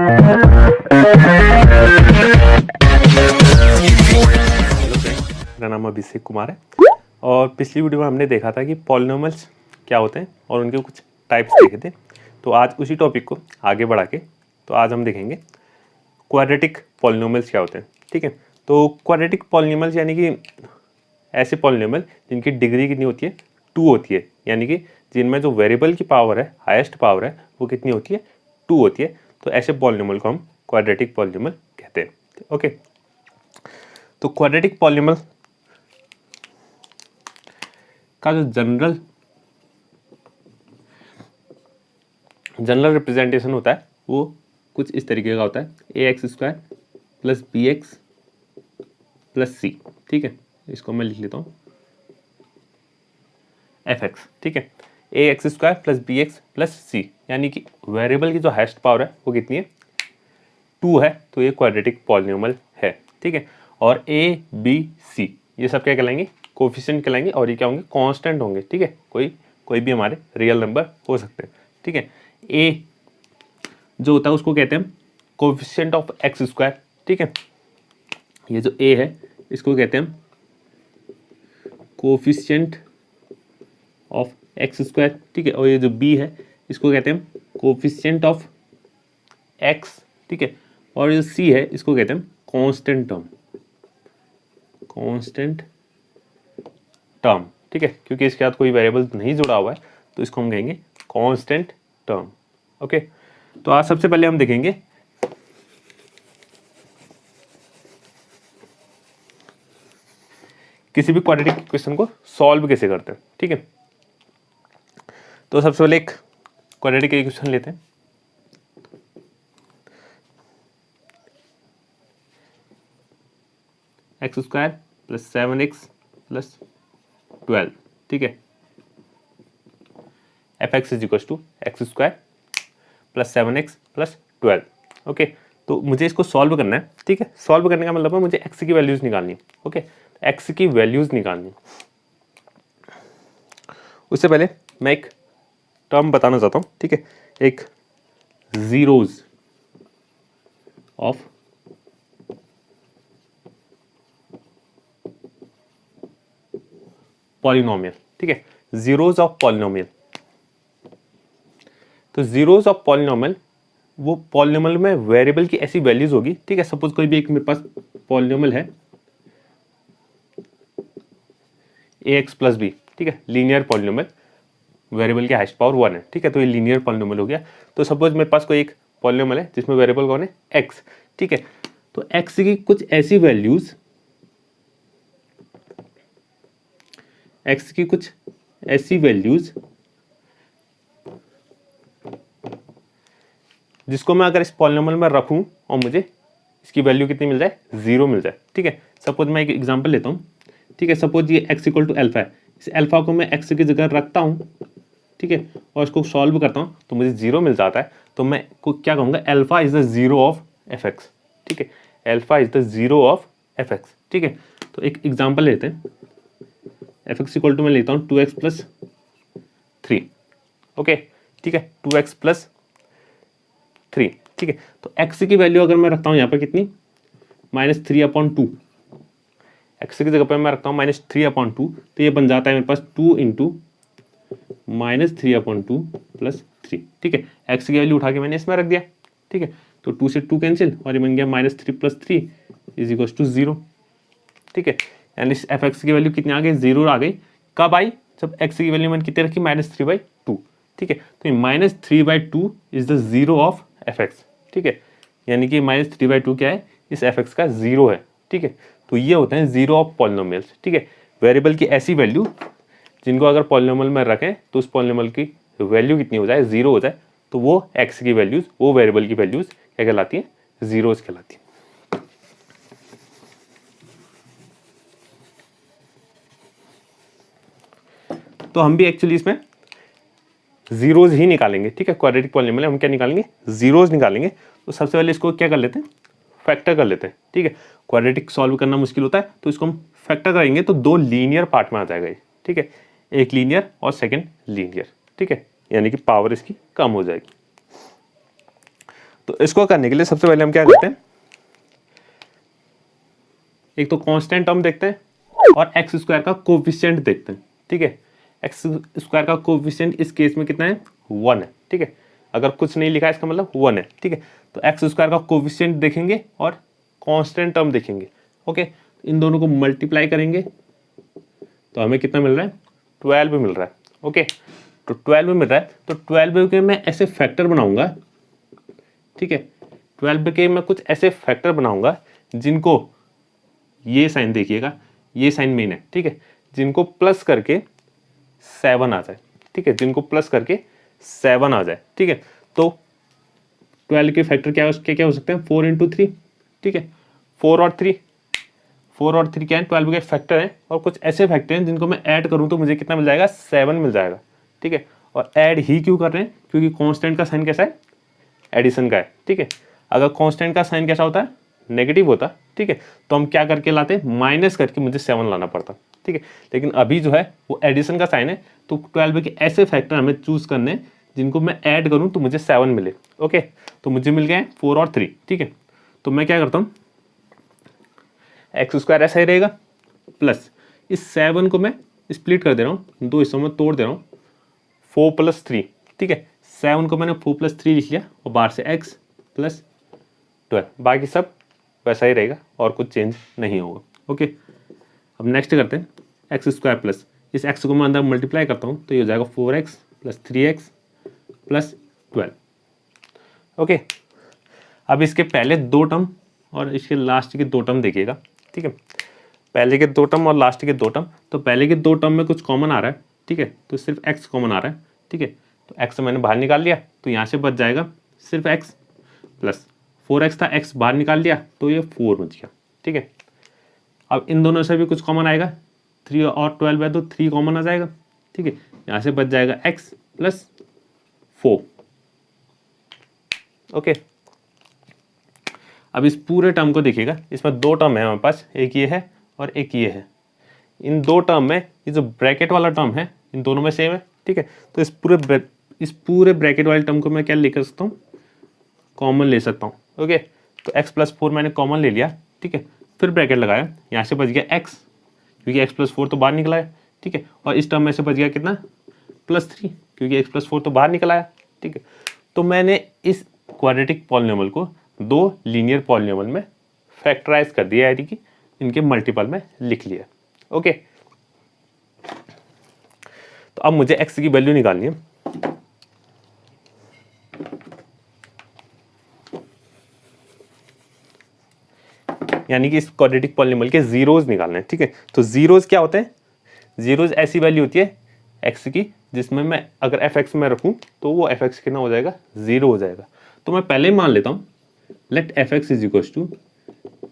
मेरा नाम अभिषेक कुमार है और पिछली वीडियो में हमने देखा था कि पॉलिनोमियल्स क्या होते हैं और उनके कुछ टाइप्स देखे थे। तो आज उसी टॉपिक को आगे बढ़ा के तो आज हम देखेंगे क्वाड्रेटिक पॉलिनोमियल्स क्या होते हैं। ठीक है, तो क्वाड्रेटिक पॉलिनोमियल्स यानी कि ऐसे पॉलिनोमियल जिनकी डिग्री कितनी होती है, 2 होती है, यानी कि जिनमें जो वेरिएबल की पावर है, हाईएस्ट पावर है, वो कितनी होती है, 2 होती है। तो ऐसे पॉलिनोमियल को हम क्वाड्रेटिक पॉलिनोमियल कहते हैं। ओके, तो क्वाड्रेटिक पॉलिनोमियल का जो जनरल रिप्रेजेंटेशन होता है वो कुछ इस तरीके का होता है, ax² plus bx plus c। ठीक है, इसको मैं लिख लेता हूँ fx। ठीक है, ax² plus bx plus c, यानी कि वेरिएबल की जो हाईएस्ट पावर है वो कितनी है, 2 है। तो ये क्वाड्रेटिक पॉलिनोमियल है। ठीक है, और a b c ये सब क्या कहलाएंगे, कोफिशिएंट कहलाएंगे, और ये क्या होंगे, कांस्टेंट होंगे। ठीक है, कोई भी हमारे रियल नंबर हो सकते हैं। ठीक है, a जो होता है उसको कहते हैं कोफिशिएंट ऑफ x²। ठीक है, ये जो a है इसको कहते हैं कोफिशिएंट ऑफ x²। ठीक है, और ये जो b है इसको कहते हैं कोफिशिएंट ऑफ x। ठीक है, और ये c है इसको कहते हैं कांस्टेंट टर्म। ठीक है, क्योंकि इसके साथ कोई वेरिएबल नहीं जुड़ा हुआ है तो इसको हम कहेंगे कांस्टेंट टर्म। ओके, तो आज सबसे पहले हम देखेंगे किसी भी क्वाड्रेटिक इक्वेशन को सॉल्व कैसे करते हैं। ठीक है, तो सबसे पहले एक क्वाड्रेटिक इक्वेशन लेते हैं। x² plus 7x plus 12। ठीक है, fx is equal to x² plus 7x plus 12। Okay, तो मुझे इसको सॉल्व करना है। ठीक है, सॉल्व करने का मतलब है मुझे x की वैल्यूज निकालनी है। ओके, x की वैल्यूज निकालनी। उससे पहले मैं एक टर्म बताना चाहता हूँ। ठीक है, एक जीरोज ऑफ पॉलिनोमियल। ठीक है, जीरोज ऑफ पॉलिनोमियल। तो जीरोज ऑफ पॉलिनोमियल वो पॉलिनोमियल में वेरिएबल की ऐसी वैल्यूज होगी। ठीक है, सपोज कोई भी एक मेरे पास पॉलिनोमियल है ax प्लस बी। ठीक है, लीनियर पॉलिनोमियल, वेरिएबल की हाईएस्ट पावर 1 है। ठीक है, तो ये लीनियर पॉलिनोमियल हो गया। तो सपोज मेरे पास कोई एक पॉलिनोमियल है जिसमें वेरिएबल कौन है, x। ठीक है, तो x की कुछ ऐसी वैल्यूज, x की कुछ ऐसी वैल्यूज जिसको मैं अगर इस पॉलिनोमियल में रखूं और मुझे इसकी वैल्यू कितनी मिल जाए, 0 मिल जाए। ठीक है, सपोज मैं एक एग्जांपल लेता हूं। ठीक है, सपोज ये x इक्वल टू अल्फा है, इस अल्फा को मैं x की जगह रखता हूं। ठीक है, और इसको सॉल्व करता हूं तो मुझे 0 मिल जाता है। तो मैं को क्या कहूँगा, alpha is the 0 of fx। ठीक है, alpha is the 0 of fx। ठीक है, तो एक एग्जाम्पल लेते हैं। fx इक्वल टू मैं लेता हूँ 2x प्लस 3। ओके, ठीक है, 2x प्लस 3। ठीक है, तो x की वैल्यू अगर मैं रखता हूँ यहाँ पर कितनी, -3/2। x की जगह पर मैं रखता हूँ -3/2, तो ये बन जाता है मेरे पास 2 इंटू -3/2 प्लस 3। ठीक है, x की वैल्यू उठा के मैंने इसमें रख दिया। ठीक है, तो 2 से 2 कैंसिल और ये बन गया -3 प्लस 3 इज इक्वल टू 0। ठीक है, यानी इस fx की वैल्यू कितनी आ गई, 0 आ गई। कब आई, जब x की वैल्यू मैंने कितनी रखी, -3/2। ठीक है, तो -3/2 इज द 0 ऑफ fx। ठीक है, यानी कि -3/2 क्या है, इस fx का 0 है। ठीक है, तो ये होते हैं 0 ऑफ पॉलिनोमियल्स। ठीक है, वेरिएबल की ऐसी वैल्यू जिनको अगर पॉलिनोमियल में रखें तो उस पॉलिनोमियल की वैल्यू कितनी हो जाए, 0 हो जाए, तो वो x की वैल्यूज, वो वेरिएबल की वैल्यूज क्या कहलाती हैं, जीरोज कहलाती हैं। तो हम भी एक्चुअली इसमें जीरोज ही निकालेंगे। ठीक है, क्वाड्रेटिक पॉलिनोमियल हम क्या निकालेंगे, जीरोज निकालेंगे। तो सबसे पहले इसको क्या कर लेते हैं, फैक्टर कर लेते हैं। ठीक है, क्वाड्रेटिक सॉल्व करना मुश्किल होता है तो इसको हम फैक्टर करेंगे तो 2 लीनियर पार्ट में आ जाएगा ये। ठीक है, एक लीनियर और सेकंड लीनियर। ठीक है, यानी कि पावर इसकी कम हो जाएगी। तो इसको करने के लिए सबसे पहले हम क्या करते हैं, एक तो कांस्टेंट टर्म देखते हैं और एक्स स्क्वायर का कोफिशिएंट देखते हैं। ठीक है, एक्स स्क्वायर का कोफिशिएंट इस केस में कितना है, 1 है। ठीक है, अगर कुछ नहीं लिखा है इसका मतलब 1 है। ठीक है, तो एक्स स्क्वायर का कोफिशिएंट देखेंगे और कांस्टेंट टर्म देखेंगे। ओके, इन दोनों को मल्टीप्लाई करेंगे तो हमें कितना मिल रहा है, 12 मिल रहा है। ओके, तो 12 मिल रहा है, तो 12 के मैं ऐसे फैक्टर बनाऊंगा। ठीक है, 12 के मैं कुछ ऐसे फैक्टर बनाऊंगा जिनको, ये साइन देखिएगा, ये साइन मेन है। ठीक है, जिनको प्लस करके 7 आ जाए। ठीक है, जिनको प्लस करके 7 आ जाए। ठीक है, तो 12 के फैक्टर क्या क्या हो सकते हैं, 4 इंटू 3। ठीक है, 4 और 3 क्या है, 12 के फैक्टर हैं, और कुछ ऐसे फैक्टर हैं जिनको मैं ऐड करूं तो मुझे कितना मिल जाएगा, 7 मिल जाएगा। ठीक है, और ऐड ही क्यों कर रहे हैं, क्योंकि कांस्टेंट का साइन कैसा है, एडिशन का है। ठीक है, अगर कांस्टेंट का साइन कैसा होता है, नेगेटिव होता। ठीक है, तो हम क्या करके लाते, माइनस करके मुझे 7 लाना पड़ता। ठीक है, लेकिन अभी जो है वो एडिशन का साइन है, तो 12 के ऐसे फैक्टर हमें चूज करने हैं जिनको मैं ऐड करूं तो मुझे 7 मिले। ओके, तो मुझे मिल गए 4 और 3। ठीक है, तो मैं क्या करता हूँ, एक्स स्क्वायर ऐसा ही रहेगा, प्लस इस 7 को मैं स्प्लिट कर दे रहा हूँ, 2 हिस्सों में तोड़ दे रहा हूँ, 4 + 3। ठीक है, 7 को मैंने 4 + 3 लिख लिया, और बाहर से x + 12, बाकी सब वैसा ही रहेगा और कुछ चेंज नहीं होगा। ओके, अब नेक्स्ट करते हैं, एक्स स्क्वायर प्लस इस x को मैं अंदर मल्टीप्लाई करता हूँ तो ये हो जाएगा 4x + 3x + 12। ओके, अब इसके पहले 2 टर्म और इसके लास्ट के 2 टर्म देखिएगा। ठीक है, पहले के 2 टर्म और लास्ट के 2 टर्म, तो पहले के 2 टर्म में कुछ कॉमन आ रहा है। ठीक है, तो सिर्फ x कॉमन आ रहा है। ठीक है, तो x मैंने बाहर निकाल लिया, तो यहाँ से बच जाएगा सिर्फ x, प्लस 4x था, x बाहर निकाल लिया तो ये 4 बच गया। ठीक है, अब इन दोनों से भी कुछ कॉमन आएगा, 3 और 12 है तो 3 कॉमन आ जाएगा। ठीक है, यहाँ से बच जाएगा x + 4। ओके, अब इस पूरे टर्म को देखिएगा, इसमें 2 टर्म है हमारे पास, एक ये है और एक ये है। इन 2 टर्म में ये जो ब्रैकेट वाला टर्म है, इन दोनों में सेम है। ठीक है, तो इस पूरे ब्रैकेट वाले टर्म को मैं क्या लेकर सकता हूँ, कॉमन ले सकता हूँ। ओके, तो x + 4 मैंने कॉमन ले लिया। ठीक है, फिर ब्रैकेट लगाया, यहाँ से बच गया x, क्योंकि x + 4 तो बाहर निकला है। ठीक है, और इस टर्म में से बच गया कितना, +3, क्योंकि x + 4 तो बाहर निकल आया। ठीक है, तो मैंने इस क्वाड्रेटिक पॉलिनोमियल को 2 लीनियर पॉलिनोमियल में फैक्टराइज कर दिया, यानी कि इनके मल्टीपल में लिख लिया। ओके, तो अब मुझे x की वैल्यू निकालनी है। यानी कि इस क्वाड्रेटिक पॉलिनोमियल के जीरोज निकालने हैं। ठीक है, तो जीरोज क्या होते हैं, जीरोज ऐसी वैल्यू होती है x की जिसमें मैं अगर fx में रखूं तो वो fx कितना हो जाएगा, 0 हो जाएगा। तो मैं पहले मान लेता हूं, लेट fx =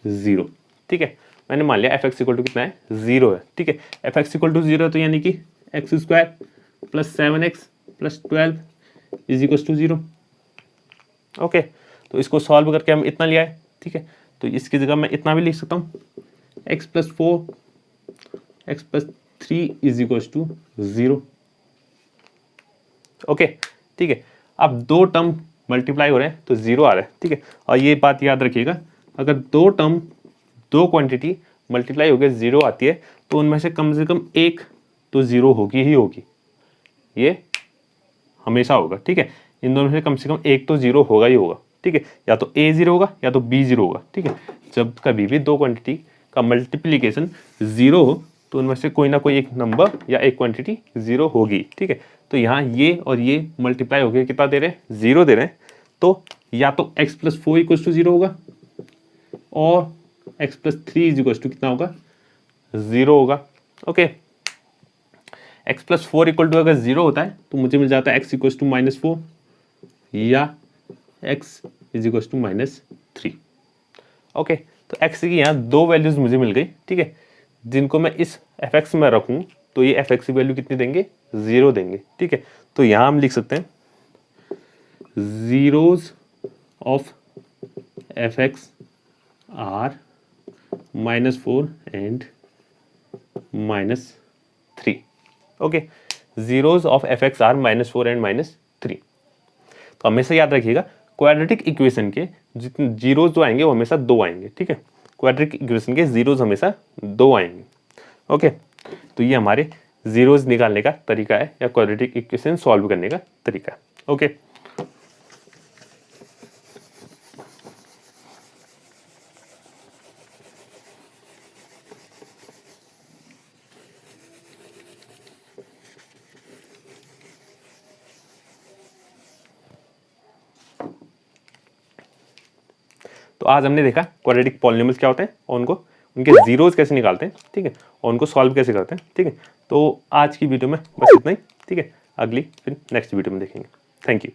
0। ठीक है, मैंने मान लिया fx = कितना है, 0 है। ठीक है, fx = 0 तो यानी कि x² + 7x + 12 = 0। ओके, तो इसको सॉल्व करके हम इतना लिया है। ठीक है, तो इसकी जगह मैं इतना भी लिख सकता हूँ, x + 4 x + 3 = 0। ओके, ठीक है, अब 2 टर्म मल्टीप्लाई हो रहे हैं तो 0 आ रहा है। ठीक है, और ये बात याद रखिएगा, अगर 2 टर्म 2 क्वांटिटी मल्टीप्लाई हो गए 0 आती है तो उनमें से कम एक तो 0 होगी ही होगी, ये हमेशा होगा। ठीक है, इन दोनों से कम एक तो 0 होगा ही होगा। ठीक है, या तो a 0 होगा या तो b 0 होगा। ठीक है, जब कभी भी 2 क्वांटिटी का मल्टीप्लिकेशन 0 हो तो उनमें से कोई ना कोई एक नंबर या एक क्वांटिटी 0 होगी। ठीक है, तो यहाँ ये और ये मल्टीप्लाई हो गए, कितना दे रहे हैं, 0 दे रहे हैं, तो या तो x + 4 = 0 होगा और x + 3 = कितना होगा, 0 होगा। ओके, x + 4 = अगर 0 होता है तो मुझे मिल जाता है x = -4 या x = -3। ओके, तो x की यहाँ 2 वैल्यूज मुझे मिल गई। ठीक है, जिनको मैं इस fx में रखूँ तो ये fx की वैल्यू कितनी देंगे, 0 देंगे। ठीक है, तो यहाँ हम लिख सकते हैं zeros of fx are -4 and -3। Okay, zeros of fx are -4 and -3। तो हमेशा याद रखिएगा, क्वाड्रेटिक इक्वेशन के जितने जीरोज जो आएंगे वो हमेशा 2 आएंगे, ठीक है। क्वाड्रेटिक इक्वेशन के जीरोज हमेशा 2 आएंगे, ओके। तो ये हमारे जीरोज निकालने का तरीका है या क्वाड्रेटिक इक्वेशन सॉल्व करने का तरीका है, ओके। तो आज हमने देखा क्वाड्रेटिक पॉलिनोमियल्स क्या होते हैं और उनके जीरोज कैसे निकालते हैं, ठीक है, और उनको सॉल्व कैसे करते हैं, ठीक है। तो आज की वीडियो में बस इतना ही, ठीक है। अगली फिर नेक्स्ट वीडियो में देखेंगे। Thank you.